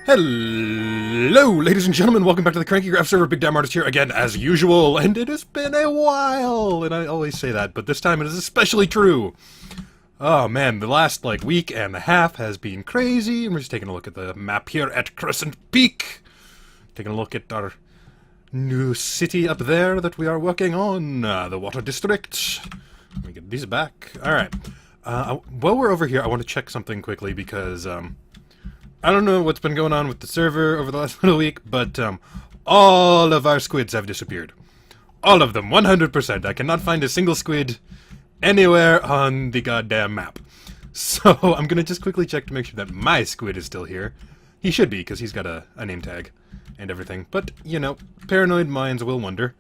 Hello, ladies and gentlemen, welcome back to the KrankyKraft server. BigDamnArtist here again, as usual, and it has been a while, and I always say that, but this time it is especially true. Oh man, the last, week and a half has been crazy, and we're just taking a look at the map here at Crescent Peak. Taking a look at our new city up there that we are working on, the Water District. Let me get these back. Alright, while we're over here, I want to check something quickly, because, I don't know what's been going on with the server over the last little week, but all of our squids have disappeared. All of them, 100%. I cannot find a single squid anywhere on the goddamn map. So I'm going to just quickly check to make sure that my squid is still here. He should be, because he's got a name tag and everything. But, you know, paranoid minds will wonder.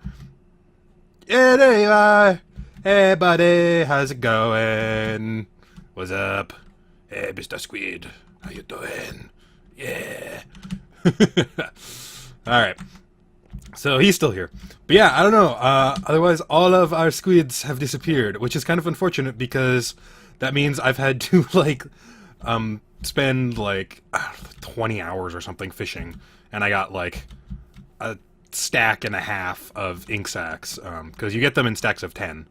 Yeah, there you are. Hey, buddy, how's it going? What's up? Hey, Mr. Squid. How you doing? Yeah. Alright. So he's still here. But yeah, I don't know. Otherwise, all of our squids have disappeared, which is kind of unfortunate because that means I've had to, spend, 20 hours or something fishing. And I got, a stack and a half of ink sacks. Because you get them in stacks of 10.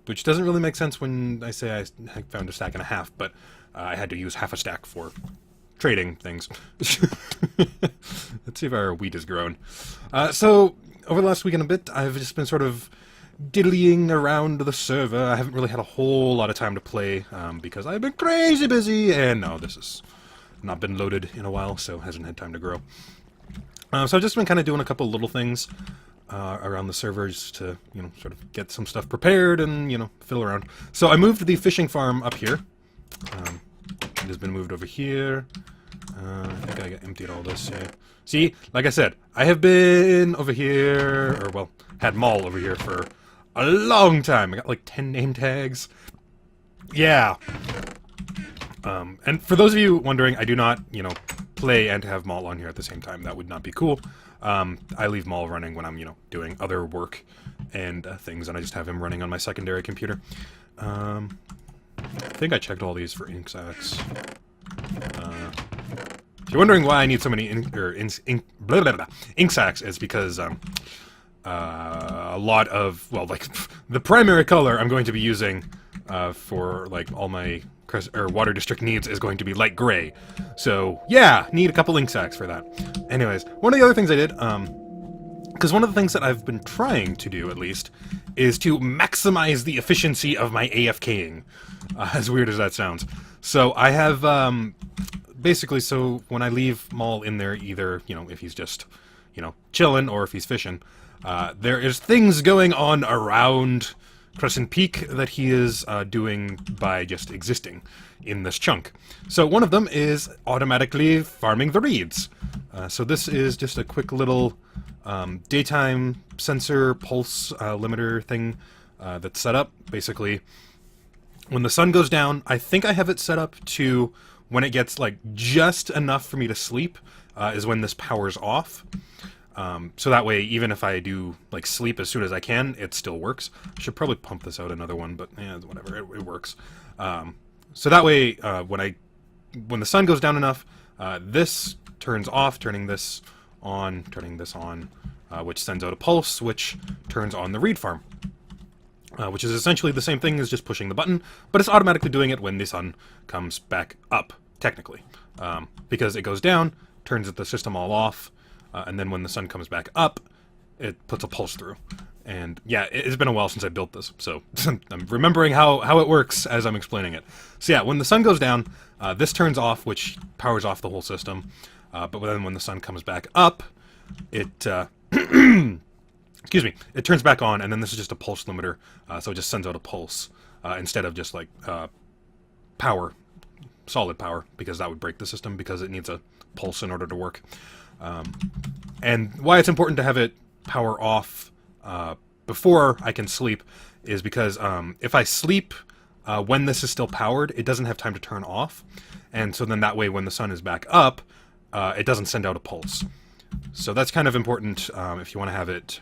Which doesn't really make sense when I say I found a stack and a half, but I had to use half a stack for trading things. Let's see if our wheat has grown. So, over the last week and a bit, I've just been sort of diddlying around the server. I haven't really had a whole lot of time to play, because I've been crazy busy, and no, this has not been loaded in a while, so hasn't had time to grow. So I've just been kind of doing a couple little things around the servers to, sort of get some stuff prepared and, fill around. So I moved the fishing farm up here. It has been moved over here. I think I emptied all this, yeah. See, like I said, I have been over here, or, well, had Maul over here for a long time. I got, 10 name tags. Yeah. And for those of you wondering, I do not, play and have Maul on here at the same time. That would not be cool. I leave Maul running when I'm, doing other work and things, and I just have him running on my secondary computer. I think I checked all these for ink sacks. If you're wondering why I need so many ink sacks, it's because a lot of, the primary color I'm going to be using for all my water district needs is going to be light gray. So yeah, need a couple ink sacks for that. Anyways, one of the other things I did, because one of the things that I've been trying to do, at least, is to maximize the efficiency of my AFKing. As weird as that sounds. So I have, basically, so when I leave Maul in there, either, if he's just, chilling or if he's fishing, there is things going on around Crescent Peak that he is doing by just existing in this chunk. So one of them is automatically farming the reeds. So this is just a quick little daytime sensor pulse limiter thing that's set up. Basically, when the sun goes down, I think I have it set up to when it gets just enough for me to sleep is when this powers off. So that way, even if I do sleep as soon as I can, it still works. I should probably pump this out another one, but yeah, whatever, it works. So that way, when the sun goes down enough, this turns off, turning this on, which sends out a pulse, which turns on the reed farm. Which is essentially the same thing as just pushing the button, but it's automatically doing it when the sun comes back up, technically. Because it goes down, turns the system all off, and then when the sun comes back up, it puts a pulse through. And yeah, it's been a while since I built this, so I'm remembering how it works as I'm explaining it. So yeah, when the sun goes down, this turns off, which powers off the whole system. But then when the sun comes back up, it... excuse me, it turns back on, and then this is just a pulse limiter, so it just sends out a pulse, instead of just power, solid power, because that would break the system, because it needs a pulse in order to work. And why it's important to have it power off before I can sleep is because if I sleep when this is still powered, it doesn't have time to turn off, and so then that way when the sun is back up, it doesn't send out a pulse. So that's kind of important if you want to have it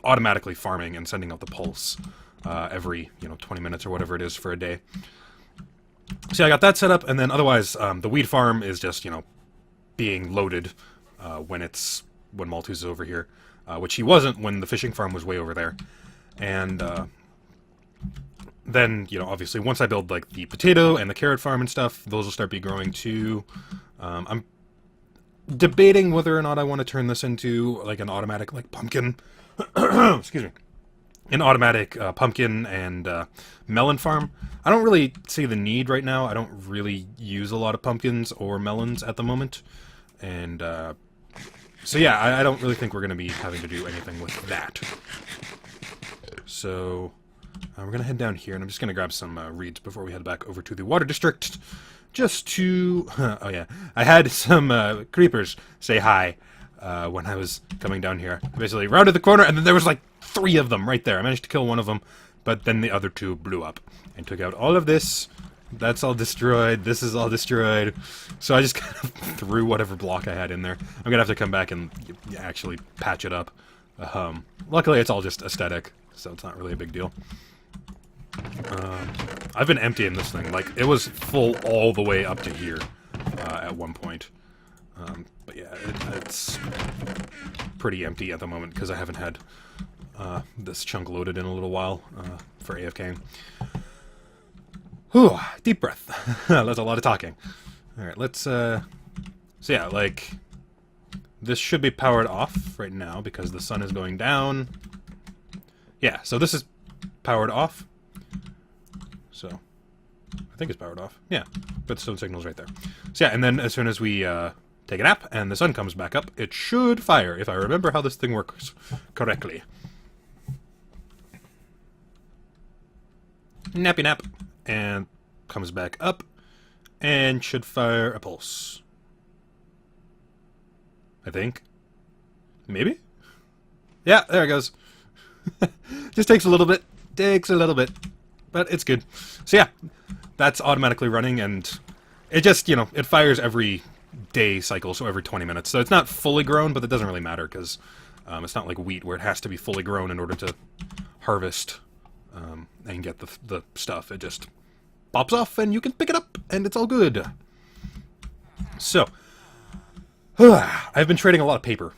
automatically farming and sending out the pulse every 20 minutes or whatever it is for a day. So I got that set up, and then otherwise, the weed farm is just, being loaded when Maltese is over here, which he wasn't when the fishing farm was way over there. And then, obviously, once I build, like, the potato and the carrot farm and stuff, those will start be growing too. I'm debating whether or not I want to turn this into, like, an automatic, like, pumpkin. Excuse me. An automatic pumpkin and melon farm. I don't really see the need right now. I don't really use a lot of pumpkins or melons at the moment. And, so yeah, I don't really think we're going to be having to do anything with that. So, we're going to head down here, and I'm just going to grab some reeds before we head back over to the water district. Just to... oh yeah, I had some creepers say hi when I was coming down here. I basically rounded the corner, and then there was like 3 of them right there. I managed to kill one of them, but then the other 2 blew up and took out all of this. That's all destroyed. This is all destroyed. So I just kind of threw whatever block I had in there. I'm going to have to come back and actually patch it up. Luckily, it's all just aesthetic, so it's not really a big deal. I've been emptying this thing. Like, it was full all the way up to here at one point. But yeah, it's pretty empty at the moment because I haven't had this chunk loaded in a little while for AFKing. Whew, deep breath. That's a lot of talking. Alright, let's, so yeah, like, this should be powered off right now because the sun is going down. Yeah, so this is powered off. So, I think it's powered off. Yeah, but stone signal's right there. So yeah, and then as soon as we take a nap and the sun comes back up, it should fire, if I remember how this thing works correctly. Nappy nap. And comes back up and should fire a pulse. I think. Maybe? Yeah, there it goes. Just takes a little bit. Takes a little bit. But it's good. So yeah, that's automatically running, and it just, it fires every day cycle, so every 20 minutes. So it's not fully grown, but it doesn't really matter, because it's not like wheat where it has to be fully grown in order to harvest and get the stuff. It just pops off, and you can pick it up, and it's all good. So, I've been trading a lot of paper,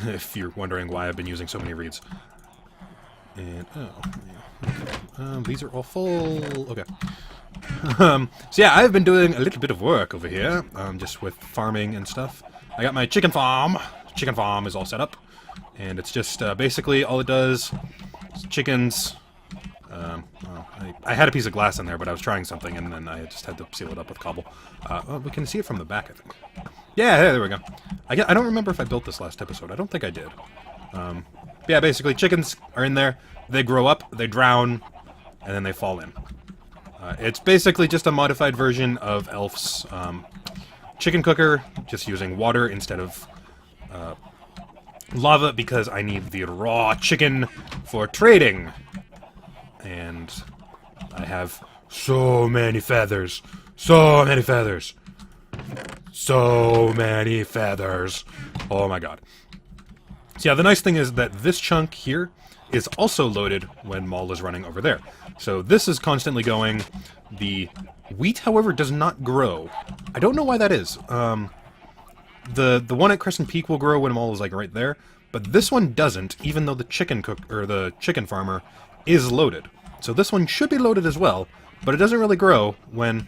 if you're wondering why I've been using so many reeds. And, these are all full. Okay. So yeah, I've been doing a little bit of work over here, just with farming and stuff. I got my chicken farm. Chicken farm is all set up, and it's just basically all it does is chickens. I had a piece of glass in there, but I was trying something, and then I just had to seal it up with cobble. Well, we can see it from the back, I think. Yeah, there we go. I don't remember if I built this last episode. I don't think I did. Yeah, basically, chickens are in there. They grow up, they drown, and then they fall in. It's basically just a modified version of Elf's chicken cooker, just using water instead of lava, because I need the raw chicken for trading. And I have so many feathers. So many feathers. So many feathers. Oh my god. So yeah, the nice thing is that this chunk here is also loaded when Maul is running over there. So this is constantly going. The wheat, however, does not grow. I don't know why that is. The one at Crescent Peak will grow when Maul is like right there, but this one doesn't, even though the chicken farmer is loaded. So this one should be loaded as well, but it doesn't really grow when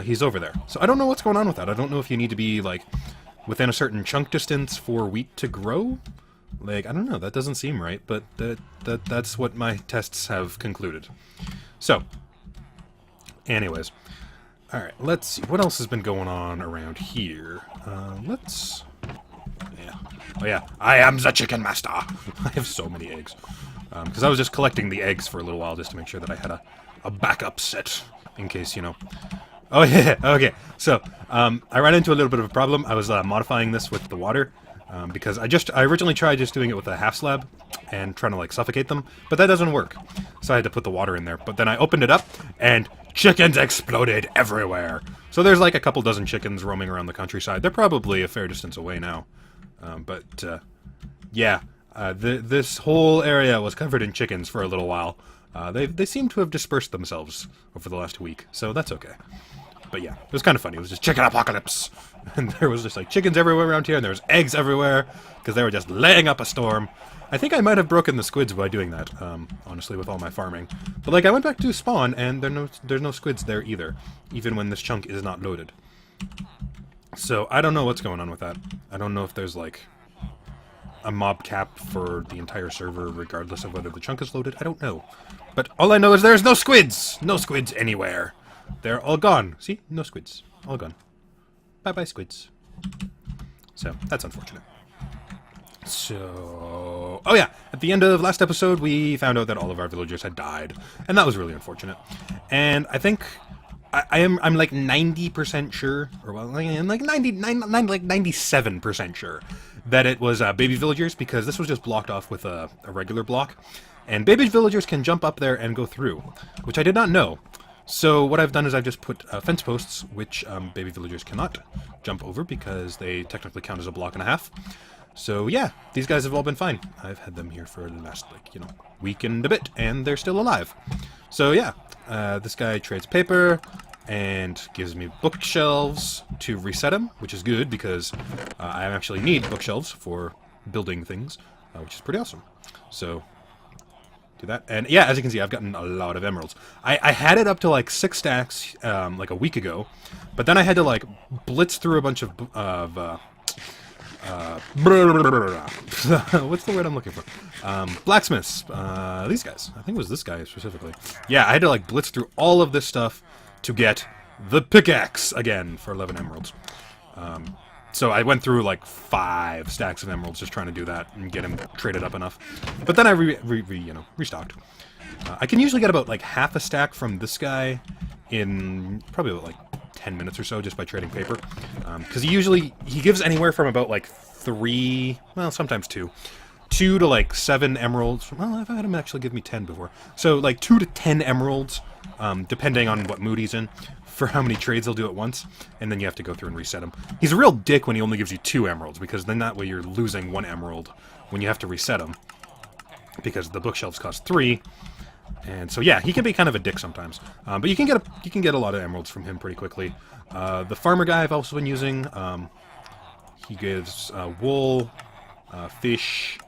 he's over there. So I don't know what's going on with that. I don't know if you need to be like within a certain chunk distance for wheat to grow. Like, I don't know, that doesn't seem right, but that's what my tests have concluded. So, anyways. Alright, let's see, what else has been going on around here? Yeah. Oh yeah, I am the chicken master! I have so many eggs. Because I was just collecting the eggs for a little while just to make sure that I had a backup set, in case, Oh yeah, okay. So, I ran into a little bit of a problem. I was modifying this with the water. Because I originally tried just doing it with a half slab and trying to like suffocate them, but that doesn't work. So I had to put the water in there. But then I opened it up and chickens exploded everywhere. So there's like a couple dozen chickens roaming around the countryside. They're probably a fair distance away now. Yeah, this whole area was covered in chickens for a little while. They seem to have dispersed themselves over the last week, so that's okay. But yeah, it was kind of funny. It was just chicken apocalypse. And there was just like chickens everywhere around here, and there was eggs everywhere, because they were just laying up a storm. I think I might have broken the squids by doing that, honestly, with all my farming. But like, I went back to spawn, and there's no squids there either, even when this chunk is not loaded. So I don't know what's going on with that. I don't know if there's like a mob cap for the entire server, regardless of whether the chunk is loaded. I don't know. But all I know is there's no squids! No squids anywhere. They're all gone. See? No squids. All gone. Bye-bye, squids. So, that's unfortunate. So... Oh yeah! At the end of last episode, we found out that all of our villagers had died. And that was really unfortunate. And I think... I'm like 90% sure, or well, I'm like 97% sure that it was baby villagers, because this was just blocked off with a regular block. And baby villagers can jump up there and go through, which I did not know. So what I've done is I've just put fence posts, which baby villagers cannot jump over because they technically count as a block and a half. So yeah, these guys have all been fine. I've had them here for the last, like, you know, week and a bit, and they're still alive. So yeah, this guy trades paper and gives me bookshelves to reset him, which is good because I actually need bookshelves for building things, which is pretty awesome. So... do that, and yeah, as you can see, I've gotten a lot of emeralds. I had it up to like 6 stacks like a week ago, but then I had to like blitz through a bunch of what's the word I'm looking for? Blacksmiths. These guys. I think it was this guy specifically. Yeah, I had to like blitz through all of this stuff to get the pickaxe again for 11 emeralds. So I went through like 5 stacks of emeralds just trying to do that and get him traded up enough. But then I restocked. I can usually get about like half a stack from this guy in probably about like 10 minutes or so just by trading paper. Because he gives anywhere from about like 3, well, sometimes 2 to like 7 emeralds. Well, I've had him actually give me 10 before. So like 2 to 10 emeralds, depending on what mood he's in, for how many trades he'll do at once, and then you have to go through and reset him. He's a real dick when he only gives you 2 emeralds, because then that way you're losing 1 emerald when you have to reset him, because the bookshelves cost 3, and so yeah, he can be kind of a dick sometimes. But you can get a lot of emeralds from him pretty quickly. The farmer guy I've also been using. He gives wool, fish,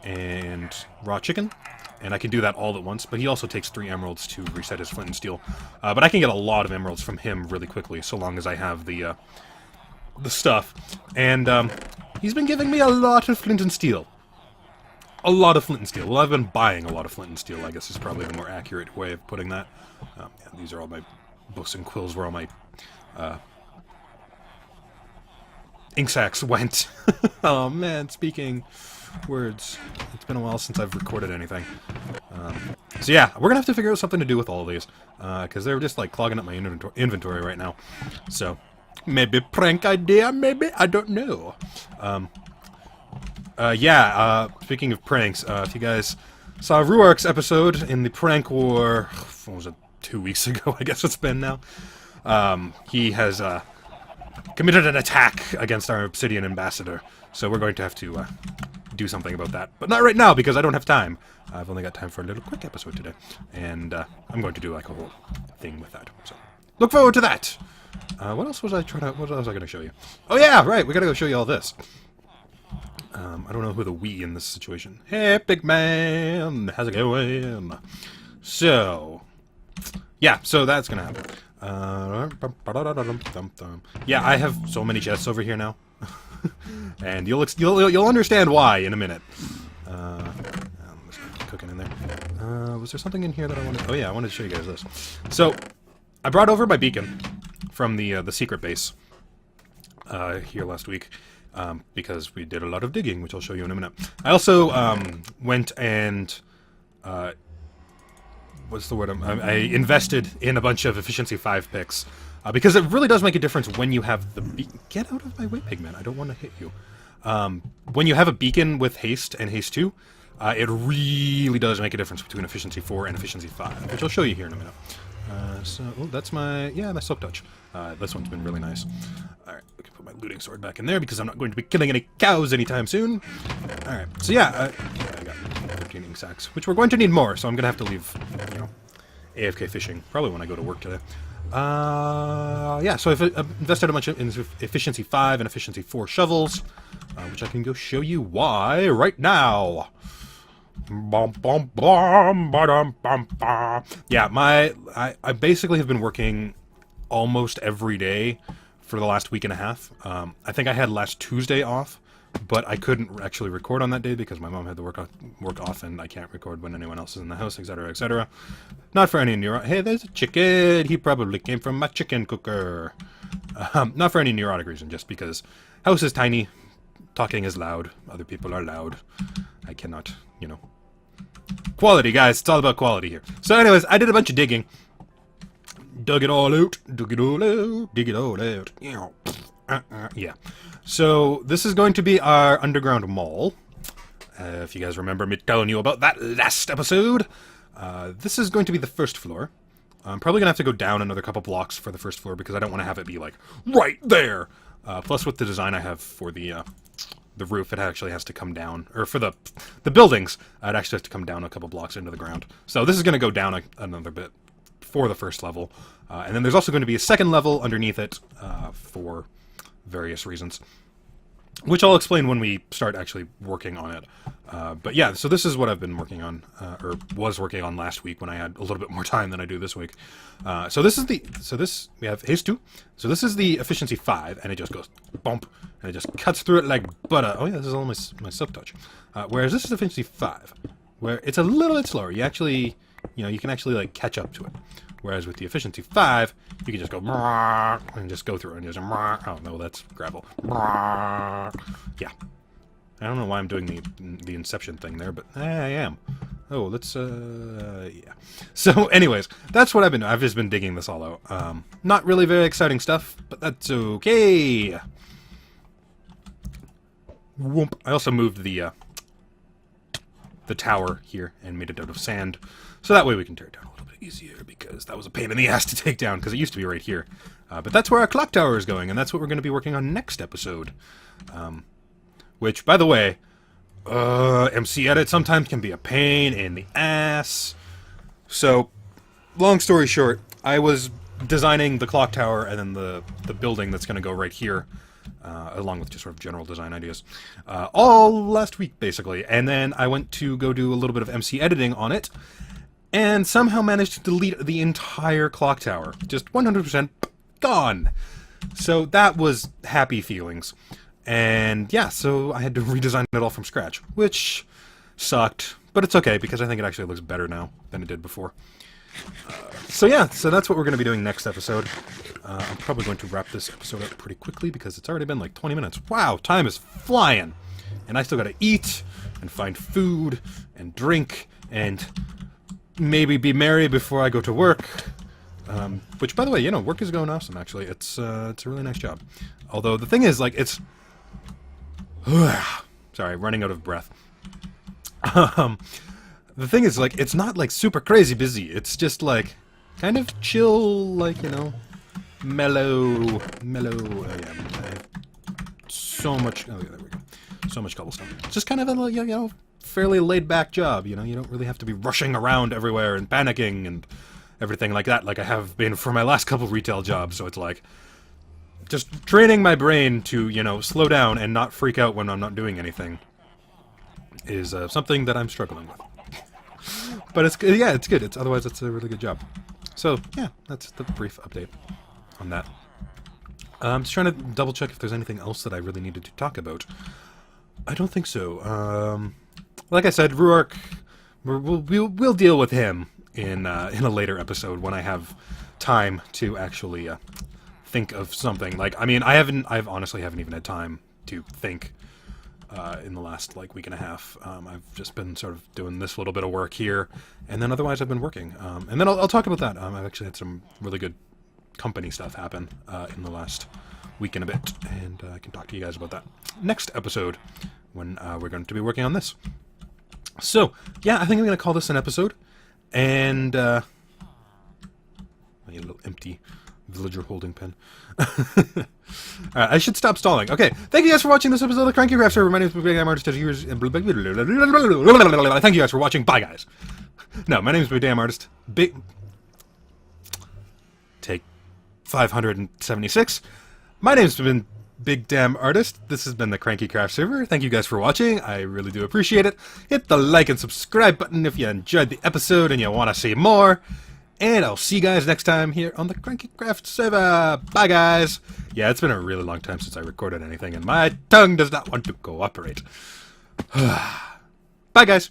and raw chicken. And I can do that all at once, but he also takes 3 emeralds to reset his flint and steel. But I can get a lot of emeralds from him really quickly, so long as I have the stuff. And he's been giving me a lot of flint and steel. A lot of flint and steel. Well, I've been buying a lot of flint and steel, I guess is probably the more accurate way of putting that. Yeah, these are all my books and quills where all my ink sacks went. Oh man, speaking... words. It's been a while since I've recorded anything. So yeah, we're gonna have to figure out something to do with all of these, because they're just like clogging up my inventory right now. So maybe prank idea, maybe, I don't know. Speaking of pranks, if you guys saw Ruark's episode in the prank war, what was it, 2 weeks ago, I guess it's been now. He has committed an attack against our Obsidian ambassador, so we're going to have to do something about that. But not right now, because I don't have time. I've only got time for a little quick episode today, and I'm going to do like a whole thing with that. So look forward to that. What else was I going to show you? Oh yeah, right. We got to go show you all this. I don't know who the we in this situation. Hey, big man, how's it going? So yeah, so that's gonna happen. Yeah, I have so many chests over here now. And you'll understand why in a minute. I'm just cooking in there. Was there something in here that I wanted? Oh yeah, I wanted to show you guys this. So I brought over my beacon from the secret base here last week, because we did a lot of digging, which I'll show you in a minute. I also went and what's the word? I invested in a bunch of efficiency 5 picks. Because it really does make a difference when you have the get out of my way, pigman. I don't want to hit you. When you have a beacon with haste and haste 2, it really does make a difference between efficiency 4 and efficiency 5, which I'll show you here in a minute. That's my silk touch. This one's been really nice. Alright, we can put my looting sword back in there because I'm not going to be killing any cows anytime soon. Alright, so yeah, I got 13 14 ink sacs, which we're going to need more, so I'm going to have to leave, you know, AFK fishing, probably when I go to work today. Yeah, so I've invested a bunch in Efficiency 5 and Efficiency 4 shovels, which I can go show you why right now. Yeah, I basically have been working almost every day for the last week and a half. I think I had last Tuesday off, but I couldn't actually record on that day because my mom had to work off, and I can't record when anyone else is in the house, etc., etc. Not for any hey, there's a chicken. He probably came from my chicken cooker. Not for any neurotic reason, just because house is tiny, talking is loud, other people are loud. I cannot, you know. Quality, guys. It's all about quality here. So anyways, I did a bunch of digging. Dug it all out. Dug it all out. Dig it all out. Yeah. So this is going to be our underground mall. If you guys remember me telling you about that last episode. This is going to be the first floor. I'm probably going to have to go down another couple blocks for the first floor because I don't want to have it be like right there. Plus with the design I have for the roof, it actually has to come down, or for the buildings, it actually has to come down a couple blocks into the ground. So this is going to go down another bit for the first level. And then there's also going to be a second level underneath it for various reasons, which I'll explain when we start actually working on it. But yeah, so this is what I've been working on, or was working on last week when I had a little bit more time than I do this week. So we have haste 2. So this is the efficiency 5, and it just goes bump, and it just cuts through it like butter. Oh yeah, this is all my silk touch. Whereas this is efficiency 5, where it's a little bit slower. You actually, you know, you can actually like catch up to it. Whereas with the efficiency 5, you can just go and just go through it and just oh no, that's gravel. Yeah. I don't know why I'm doing the Inception thing there, but I am. Oh, let's yeah. So anyways, that's what I've been doing. I've just been digging this all out. Not really very exciting stuff, but that's okay. Whoomp. I also moved the tower here and made it out of sand, so that way we can tear it down a little bit easier, because that was a pain in the ass to take down, because it used to be right here. But that's where our clock tower is going, and that's what we're going to be working on next episode. Which, by the way, MC Edit sometimes can be a pain in the ass. So, long story short, I was designing the clock tower and then the building that's going to go right here, along with just sort of general design ideas, all last week, basically. And then I went to go do a little bit of MC editing on it, and somehow managed to delete the entire clock tower. Just 100% gone. So that was happy feelings. And yeah, so I had to redesign it all from scratch, which sucked, but it's okay because I think it actually looks better now than it did before. So yeah, so that's what we're going to be doing next episode. I'm probably going to wrap this episode up pretty quickly because it's already been like 20 minutes. Wow, time is flying! And I still got to eat, and find food, and drink, and maybe be merry before I go to work. Which, by the way, you know, work is going awesome, actually. It's a really nice job. Although, the thing is, like, it's... Sorry, running out of breath. The thing is, like, it's not, like, super crazy busy. It's just, like, kind of chill, like, you know, mellow. Oh, yeah, I have so much... Oh, yeah, there we go. So much cobblestone. It's just kind of a, you know, fairly laid-back job, you know? You don't really have to be rushing around everywhere and panicking and everything like that, like I have been for my last couple retail jobs, so it's like... just training my brain to, you know, slow down and not freak out when I'm not doing anything is something that I'm struggling with. But it's good. Yeah, it's good. Otherwise, it's a really good job. So, yeah, that's the brief update on that. I'm just trying to double check if there's anything else that I really needed to talk about. I don't think so. Like I said, Ruark, we'll deal with him in a later episode when I have time to actually think of something. Like, I mean, I honestly haven't even had time to think in the last, like, week and a half. I've just been sort of doing this little bit of work here, and then otherwise I've been working. And then I'll talk about that. I've actually had some really good company stuff happen in the last week and a bit, and I can talk to you guys about that next episode when we're going to be working on this. So, yeah, I think I'm going to call this an episode, and... a little empty Villager holding pen. Alright, I should stop stalling. Okay, thank you guys for watching this episode of the KrankyKraft server. My name is BigDamnArtist. Thank you guys for watching. Bye, guys. No, my name is BigDamnArtist. Take 576. My name's been BigDamnArtist. This has been the KrankyKraft server. Thank you guys for watching. I really do appreciate it. Hit the like and subscribe button if you enjoyed the episode and you want to see more. And I'll see you guys next time here on the KrankyKraft server. Bye, guys. Yeah, it's been a really long time since I recorded anything, and my tongue does not want to cooperate. Bye, guys.